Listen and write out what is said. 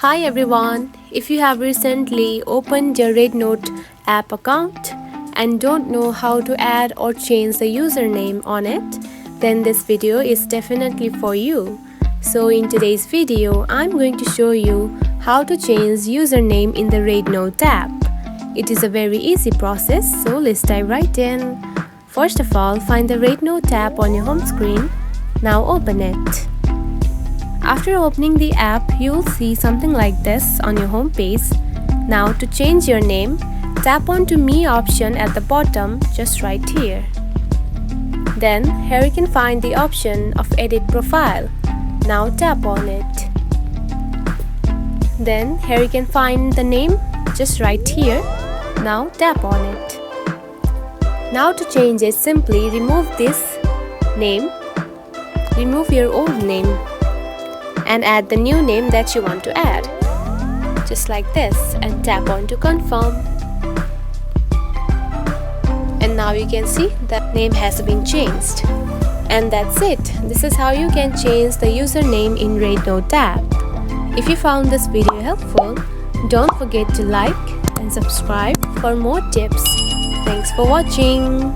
Hi everyone, if you have recently opened your RedNOTE app account and don't know how to add or change the username on it, then this video is definitely for you. So in today's video, I'm going to show you how to change username in the RedNOTE app. It is a very easy process, so let's dive right in. First of all, find the RedNOTE app on your home screen. Now open it. After opening the app, you will see something like this on your home page. Now to change your name, tap on to Me option at the bottom, just right here. Then here you can find the option of Edit Profile. Now tap on it. Then here you can find the name, just right here. Now tap on it. Now to change it, simply remove this name, remove your old name, and add the new name that you want to add, just like this, and tap on to confirm. And now you can see that name has been changed. And that's it. This is how you can change the username in RedNOTE app. If you found this video helpful, don't forget to like and subscribe for more tips. Thanks for watching.